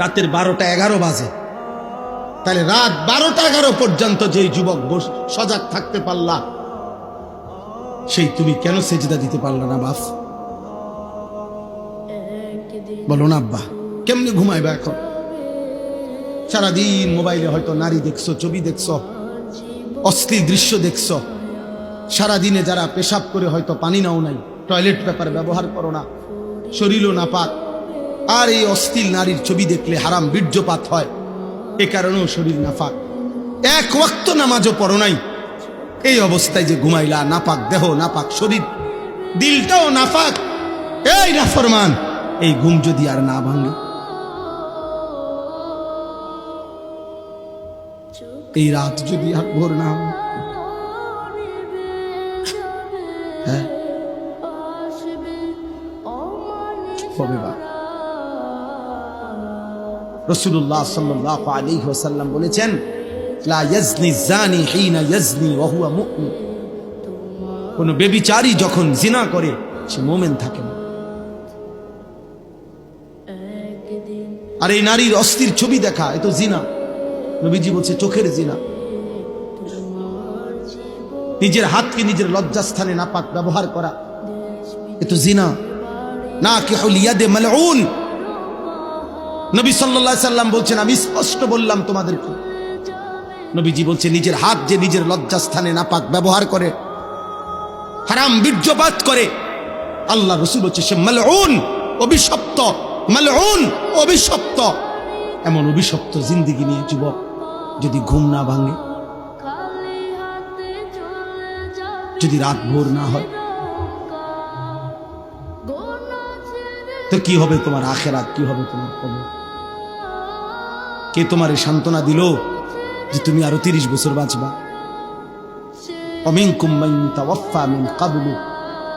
রাতের 12টা 11 বাজে, তাহলে রাত 12টা 11 পর্যন্ত যেই যুবক সজাগ থাকতে পারলা, সেই তুমি কেন সেজদা দিতে পারলা না বাপ? বলো না আব্বা, কেমনে ঘুমাইবা এখন? সারাদিন মোবাইলে হয়তো নারী দেখছো, ছবি দেখছো, অশ্লীল দৃশ্য দেখছো। সারাদিনে যারা পেশাব করে হয়তো পানি নাও নাই, টয়লেট পেপার ব্যবহার করো না, শরীরও নাপাক, আর এই অশ্লীল নারীর ছবি দেখলে হারাম বীর্যপাত হয়, এ কারণেও শরীর নাপাক। এক ওয়াক্ত নামাজও পড়ো নাই, এই অবস্থায় যে ঘুমাইলা, নাপাক দেহ, নাপাক শরীর, দিলটাও নাপাক, এই নাফরমান, এই ঘুম যদি আর না ভাঙে, এই রাত যদি আর ভোর না হয়, হ্যাঁ হবে বা? রাসূলুল্লাহ সাল্লাল্লাহু আলাইহি ওয়াসাল্লাম বলেছেন, লা ইয়াজনি জানি হিনা ইয়াজনি ওয়া হুয়া মুমিন। কোন ব্যভিচারী যখন জিনা করে সে মুমিন থাকে না। আর এই নারীর অস্থির ছবি দেখা, এ তো জিনা। নবীজি বলছে চোখের জিনা। নিজের হাতকে নিজের লজ্জাস্থানে নাপাক ব্যবহার করা, এ তো জিনা। নাকিহুল ইয়াদে মালউন। নবী সাল্লাল্লাহু আলাইহি সাল্লাম বলছেন, আমি স্পষ্ট বললাম তোমাদেরকে। নবীজি বলছে নিজের হাত যে নিজের লজ্জাস্থানে নাপাক ব্যবহার করে, হারাম বীর্যপাত করে, আল্লাহ রাসূল বলছে সে মালউন, অভিশপ্ত। মালউন, অভিশপ্ত। এমন অভিশপ্ত জিন্দেগি নিয়ে যুবক যদি ঘুম না ভাঙে, যদি রাত ভোর না হয়, তো কি হবে তোমার আখিরাত, কি হবে তোমার কবর? কে তোমার এই সান্ত্বনা দিল যে তুমি আরো 30 বছর বাঁচবা? অমিনকুম মান তাওয়াফা মিন ক্বাবলু।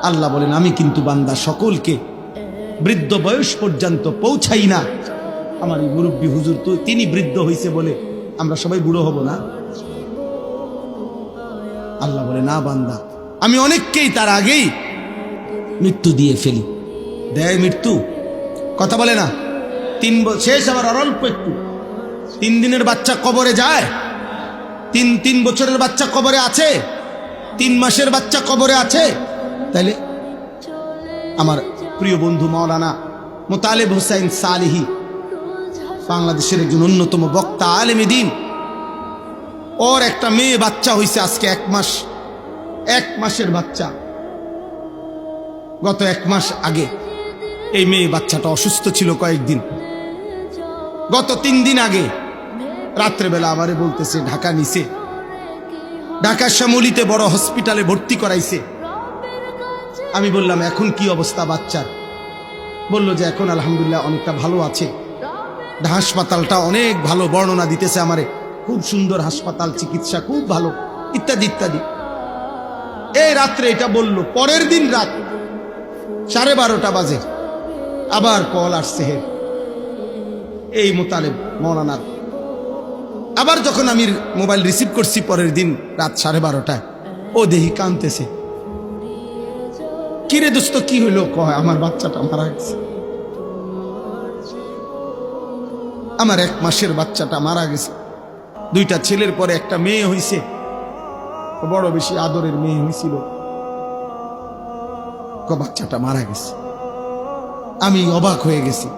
আল্লাহ বলেন, আমি কিন্তু বান্দা সকলকে বৃদ্ধ বয়স পর্যন্ত পৌঁছাই না। আমার এই মুরব্বী হুজুর তো তিনি বৃদ্ধ হইছে বলে আমরা সবাই বুড়ো হব না? আল্লাহ বলে, না বান্দা, আমি অনেককেই তার আগেই মৃত্যু দিয়ে ফেলি। দেয় মৃত্যু, কথা বলে না। 3 বছর শেষ, আবার অল্প একটু। 3 দিনের বাচ্চা কবরে যায়, 3 বছরের বাচ্চা কবরে আছে, 3 মাসের বাচ্চা কবরে আছে। তাইলে আমার প্রিয় বন্ধু মাওলানা মোতালেব হোসেন সালেহী, বাংলাদেশের একজন অন্যতম বক্তা, আলেম দ্বীন, ওর একটা মেয়ে বাচ্চা হইছে আজকে 1 মাস, 1 মাসের বাচ্চা। গত 1 মাস আগে এই মেয়ে বাচ্চাটা অসুস্থ ছিল কয়েকদিন। গত 3 দিন আগে রাত্রেবেলা আমারে বলতেছে ঢাকা নিছে, ঢাকার শ্যামলীতে বড় হসপিটালে ভর্তি করাইছে। আমি বললাম এখন কি অবস্থা বাচ্চার? বলল যে এখন আলহামদুলিল্লাহ অনেকটা ভালো আছে, হাসপাতালটা অনেক ভালো, বর্ণনা দিতেছে আমারে, খুব সুন্দর হাসপাতাল, চিকিৎসা খুব ভালো, ইত্যাদি ইত্যাদি। এই রাত্রে এটা বলল। পরের দিন রাত 12:30 বাজে আবার কল আসছে এই মোতালেব মৌলানার। আবার যখন আমি মোবাইল রিসিভ করছি পরের দিন রাত 12:30টায়, ও দেহি কাঁদতেছে। কিরে দোস্ত কি হইলো? কয় আমার বাচ্চাটা মারা গেছে, আমার 1 মাসের বাচ্চাটা মারা গেছে। 2টা ছেলের পরে একটা মেয়ে হইছে, বড় বেশি আদরের মেয়ে হয়েছিল, বাচ্চাটা মারা গেছে। আমি অবাক হয়ে গেছি।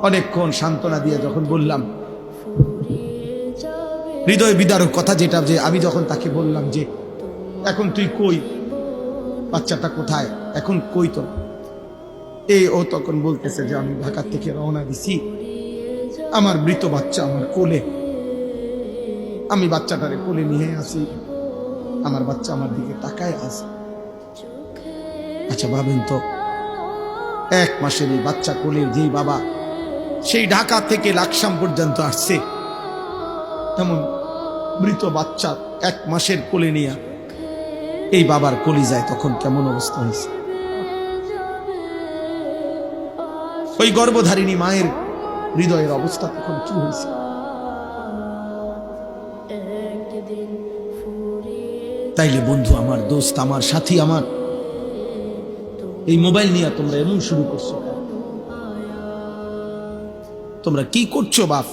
অনেকক্ষণ সান্ত্বনা দিয়ে যখন বললাম, হৃদয় বিদারক কথা যেটা, যে আমি যখন তাকে বললাম যে এখন তুই কই, বাচ্চাটা কোথায়, এখন কই তো, ও তখন বলতেছে যে আমি ঢাকা থেকে রওনা দিছি, আমার মৃত বাচ্চা আমার কোলে, আমি বাচ্চাটারে কোলে নিয়ে আসি, আমার বাচ্চা আমার দিকে তাকায় আছে। আচ্ছা ভাবেন তো, 1 মাসের এই বাচ্চা কোলে যেই বাবা সেই ঢাকা থেকে লাকসাম পর্যন্ত আসছে, তেমন মৃত বাচ্চা 1 মাসের কোলে নিয়ে এই বাবার কলি যায়, তখন কেমন অবস্থা হয়েছে? ওই গর্ভধারিণী মায়ের হৃদয়ের অবস্থা তখন কি হয়েছে? তাইলে বন্ধু আমার, দোস্ত আমার, সাথী আমার, এই মোবাইল নিয়ে তোমরা এমন শুরু করছো, তোমরা কি করছো বাপ?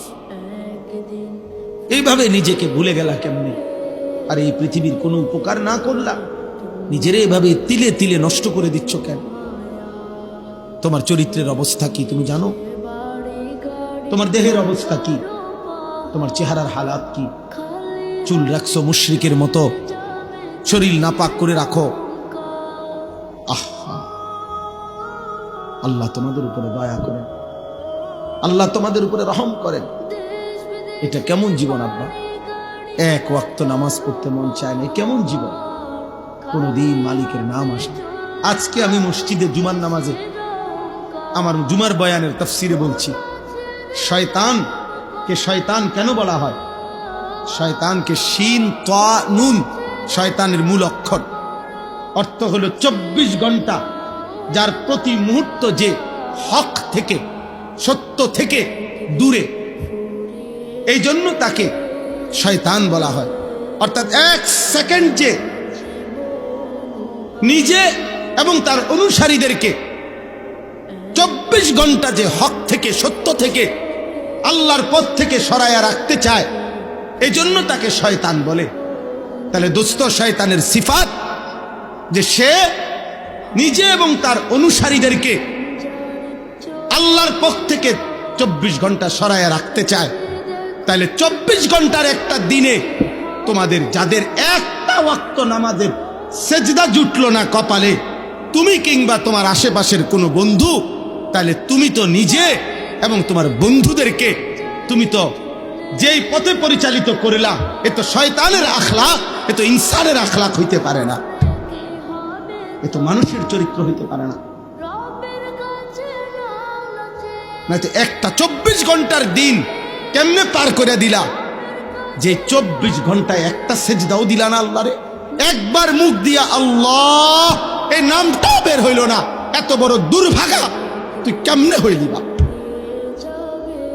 এইভাবে নিজেকে ভুলে গেলা কেমনে? আর এই পৃথিবীর কোনো উপকার না করলা, নিজের এভাবে তিলে তিলে নষ্ট করে দিচ্ছ কেন? তোমার চরিত্রের অবস্থা কি তুমি জানো? তোমার দেহের অবস্থা কি? তোমার চেহারার হালাত কি? চুল রাখছো মুশরিকের মতো, শরীর নাপাক করে রাখো। আহা, আল্লাহ তোমাদের উপরে দয়া করেন, আল্লাহ তোমাদের উপরে রহম করেন। এটা কেমন জীবন আব্বা? এক ওয়াক্ত নামাজ পড়তে মন চায় না, কেমন জীবন? কোনদিন মালিকের নাম আসে। আজকে আমি মসজিদে জুমার নামাজে আমার জুমার বয়ানের তাফসিরে বলছি, শয়তানকে শয়তান কেন বলা হয়? শয়তানকে শিন তা নুন, শয়তানের মূল অক্ষর, অর্থ হলো 24 ঘন্টা যার প্রতি মুহূর্ত যে হক থেকে, সত্য থেকে দূরে, এই জন্য তাকে শয়তান বলা হয়। অর্থাৎ এক সেকেন্ড যে নিজে এবং তার অনুসারীদেরকে 24 ঘন্টা যে হক থেকে, সত্য থেকে, আল্লাহর পথ থেকে সরায়া রাখতে চায়, এই জন্য তাকে শয়তান বলে। তাহলে দোস্ত, শয়তানের সিফাত যে সে নিজে এবং তার অনুসারীদেরকে আল্লাহর পথ থেকে 24 ঘন্টা সরায়া রাখতে চায়। তাহলে 24 ঘন্টার একটা দিনে তোমাদের যাদের একটা ওয়াক্ত নামাজের সেজদা জুটলো না কপালে, তুমি কিংবা তোমার আশেপাশের কোনো বন্ধু, তাহলে তুমি তো নিজে এবং তোমার বন্ধুদেরকে তুমি তো যেই পথে পরিচালিত করিলা, এ তো শয়তানের আখলাক, এ তো ইনসানের আখলাক হইতে পারে না, এ তো মানুষের চরিত্র হইতে পারে না। নয়তো একটা 24 ঘন্টার দিন কেমনে পার করে দিলা, যে 24 ঘন্টায় একটা সেজদাও দিলা না আল্লাহরে? একবার মুখ দিয়া আল্লাহ এই নামটাও বের হইল না, এত বড় দুর্ভাগা তুই কেমনে হইলি বা?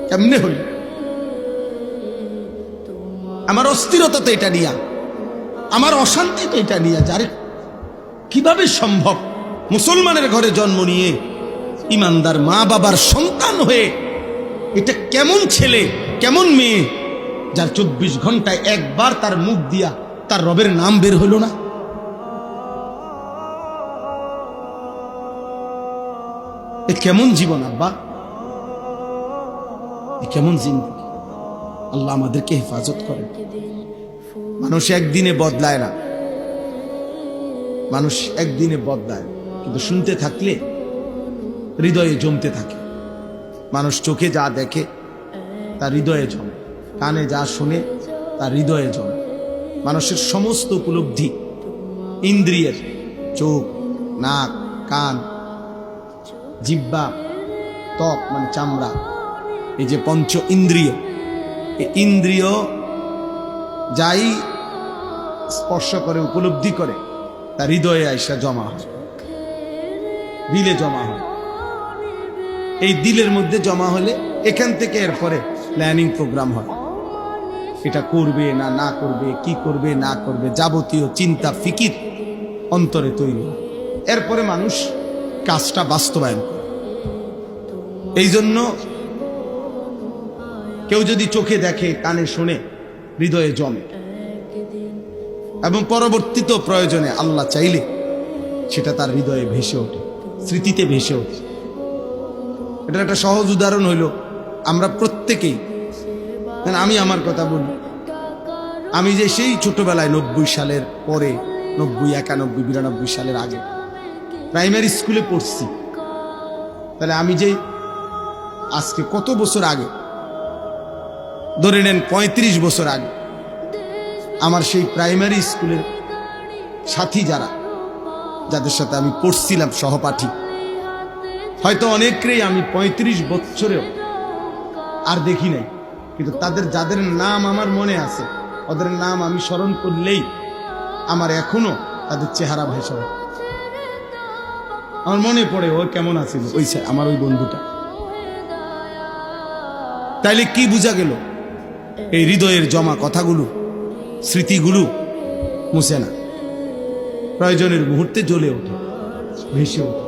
কেমনে হইলি? আমার অস্থিরতা তো এটা নিয়া, আমার অশান্তি তো এটা নিয়া। যারে কিভাবে সম্ভব মুসলমানের ঘরে জন্ম নিয়ে ইমানদার মা বাবার সন্তান হয়ে, এটা কেমন ছেলে, কেমন মেয়ে যার 24 ঘন্টায় একবার তার মুখ দিয়া তার রবের নাম বের হলো না? এ কেমন জীবন আব্বা? এ কেমন জিন্দেগি? আল্লাহ আমাদেরকে হেফাজত করেন। মানুষ একদিনে বদলায় না, মানুষ একদিনে বদলায়, কিন্তু শুনতে থাকলে হৃদয়ে জমতে থাকে। মানুষ চোখে যা দেখে তার হৃদয়ে জমে, কানে যা শুনে তার হৃদয়ে জমে। মানুষের সমস্ত উপলব্ধি ইন্দ্রিয়ের, চোখ, নাক, কান, জিহ্বা, ত্বক মানে চামড়া, এই যে পঞ্চ ইন্দ্রিয়, এই ইন্দ্রিয় যাই স্পর্শ করে, উপলব্ধি করে, তার হৃদয়ে আইসা জমা হয়, দিলে জমা হয়। এই দিলের মধ্যে জমা হলে এখান থেকে এরপরে প্ল্যানিং প্রোগ্রাম হয়, এটা করবে না না করবে, কি করবে না করবে, যাবতীয় চিন্তা ফিকির অন্তরে তৈরি হয়। এরপরে মানুষ কাজটা বাস্তবায়ন করে। এই জন্য কেউ যদি চোখে দেখে, কানে শোনে, হৃদয়ে জমে, এবং পরবর্তীত প্রয়োজনে আল্লাহ চাইলে সেটা তার হৃদয়ে ভেসে ওঠে, স্মৃতিতে ভেসে ওঠে। এটার একটা সহজ উদাহরণ হইল, আমরা প্রত্যেকেই, আমি আমার কথা বলি, আমি যে সেই ছোটবেলায় 90 সালের পরে, 90, 91, 92 সালের আগে প্রাইমারি স্কুলে পড়ছি, তাহলে আমি যে আজকে কত বছর আগে, ধরে নেন 35 বছর আগে, আমার সেই প্রাইমারি স্কুলের সাথী যারা, যাদের সাথে আমি পড়ছিলাম সহপাঠী, হয়তো অনেকেই আমি 35 বছরেও আর দেখি নাই, কিন্তু তাদের যাদের নাম আমার মনে আছে, ওদের নাম আমি স্মরণ করলেই আমার এখনো তাদের চেহারা ভেসে ওঠে। আমার মনে পড়ে ও কেমন আছিল, ওই আমার ওই বন্ধুটা। তাইলে কি বোঝা গেল? এই হৃদয়ের জমা কথাগুলো, স্মৃতিগুলো মুছে না, প্রয়োজনের মুহূর্তে জ্বলে ওঠে, ভেসে ওঠে,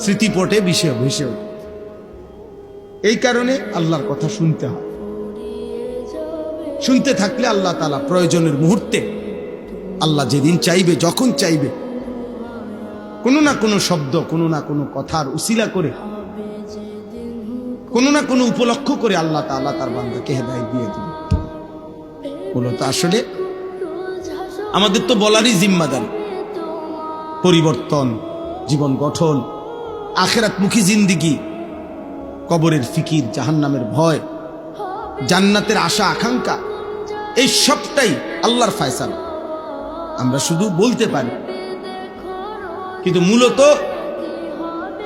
স্মৃতিপটে ভেসে ওঠে। এই কারণে আল্লাহর কথা শুনতে হয়। শুনতে থাকলে আল্লাহ তাআলা প্রয়োজনের মুহূর্তে, আল্লাহ যেদিন চাইবে, যখন চাইবে, কোনো না কোনো শব্দ, কোনো না কোনো কথার উসিলা করে, কোনো না কোনো উপলক্ষ করে আল্লাহ তাআলা তার বান্দাকে হেদায়েত দিয়ে দিবে। মূলত আসলে আমাদের তো বলারই জিম্মাদারি, পরিবর্তন, জীবন গঠন, আখিরাতমুখী জিন্দেগি, কবরের ফিকির, জাহান্নামের ভয়, জান্নাতের আশা আকাঙ্ক্ষা, এই সবটাই আল্লাহর ফয়সালা। আমরা শুধু বলতে পারি, কিন্তু মূলত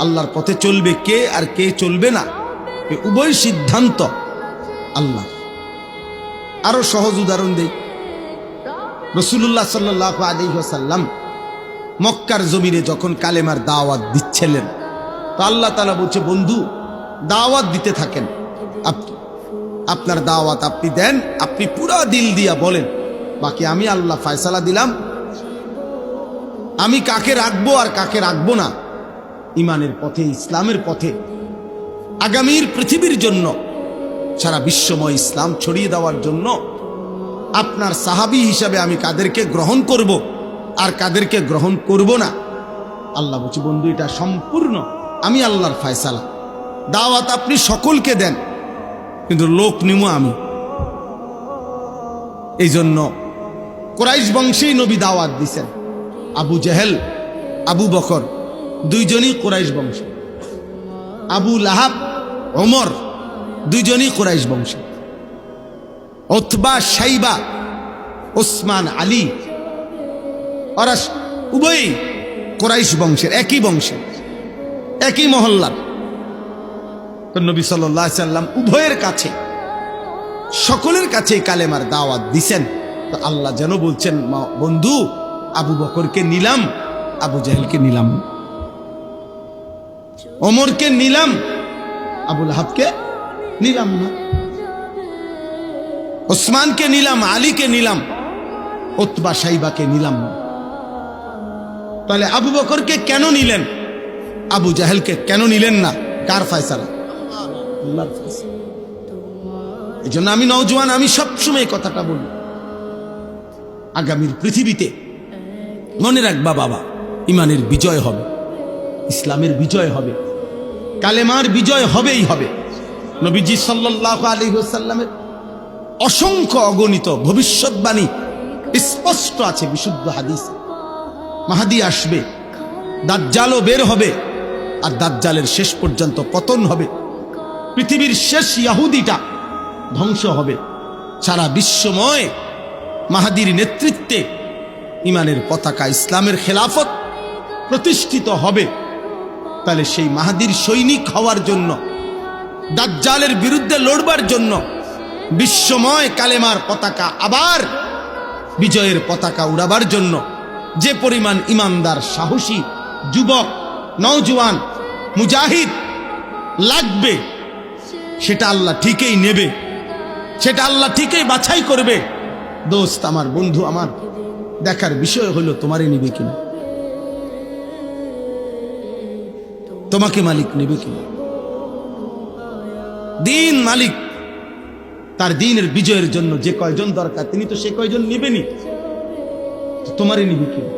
আল্লাহর পথে চলবে কে আর কে চলবে না, এই উভয় সিদ্ধান্ত আল্লাহ। আরো সহজ উদাহরণ দেই, রাসূলুল্লাহ সাল্লাল্লাহু আলাইহি ওয়াসাল্লাম মক্কার জমিনে যখন কালেমার দাওয়াত দিচ্ছিলেন, তো আল্লাহ তাআলা বলছে, বন্ধু দাওয়াত দিতে থাকেন, আপনার দাওয়াত আপনি দেন, আপনি পুরা দিল দিয়া বলেন, বাকি আমি আল্লাহ ফয়সালা দিলাম, আমি কাকে রাখবো আর কাকে রাখবো না ইমানের পথে, ইসলামের পথে, আগামীর পৃথিবীর জন্য, সারা বিশ্বময় ইসলাম ছড়িয়ে দেওয়ার জন্য আপনার সাহাবী হিসাবে আমি কাদেরকে গ্রহণ করব আর কাদেরকে গ্রহণ করব না, আল্লাহ বলছে, বন্ধু এটা সম্পূর্ণ আমি আল্লাহর ফয়সালা। দাওয়াত আপনি সকলকে দেন, কিন্তু লোক নিমু আমি। এই জন্য কুরাইশ বংশেই নবী দাওয়াত দিছেন। আবু জেহেল, আবু বকর দুইজনই কুরাইশ বংশ, আবু লাহাব, ওমর দুইজনই কুরাইশ বংশ, উতবা, শাইবা, ওসমান, আলী, ওরা উভয়ই কুরাইশ বংশের, একই বংশের, একই মহল্লার। তো নবী সাল্লাল্লাহু আলাইহি সাল্লাম উভয়ের কাছে, সকলের কাছে কালেমার দাওয়াত দিছেন। তো আল্লাহ যেন বলছেন, বন্ধু আবু বকরকে নিলাম, আবু জেহেলকে নিলাম, ওমরকে নিলাম, আবু লাহাবকে নিলাম না, ওসমানকে নিলাম, আলীকে নিলাম, উতবা, শাইবাকে নিলাম না। তাহলে আবু বকরকে কেন নিলেন, আবু জাহেলকে কেন নিলেন না? কার ফয়সালা? আল্লাহর ফয়সালা। এই জন্য আমি নওজোয়ান, আমি সবসময় কথাটা বলি, আগামীর পৃথিবীতে মনে রাখবা বাবা, ইমানের বিজয় হবে, ইসলামের বিজয় হবে, কালেমার বিজয় হবেই হবে। নবীজি সাল্লাল্লাহু আলাইহি ওয়াসাল্লামের অসংখ্য অগণিত ভবিষ্যৎবাণী স্পষ্ট আছে বিশুদ্ধ হাদিসে। মাহদী আসবে, দাজ্জালও বের হবে, আর দাজ্জালের শেষ পর্যন্ত পতন হবে, পৃথিবীর শেষ ইহুদিটা ধ্বংস হবে, সারা বিশ্বময় মাহদীর নেতৃত্বে ইমানের পতাকা, ইসলামের খেলাফত প্রতিষ্ঠিত হবে। তাহলে সেই মাহদীর সৈনিক হওয়ার জন্য, দাজ্জালের বিরুদ্ধে লড়বার জন্য, বিশ্বময় কালেমার পতাকা আবার বিজয়ের পতাকা উড়াবার জন্য যে পরিমাণ ইমানদার, সাহসী যুবক, নওজোয়ান, মুজাহিদ লাগবে, সেটা আল্লাহ ঠিকই নেবে, সেটা আল্লাহ ঠিকই বাছাই করবে। দোস্ত আমার, বন্ধু আমার, দেখার বিষয় হলো তোমারে নিবে কিনা, তোমাকে মালিক নেবে কিনা। দিন মালিক, তার দিনের বিজয়ের জন্য যে কয়জন দরকার তিনি তো সে কয়জন নেবেনি, তোমারে নিবে কিনা।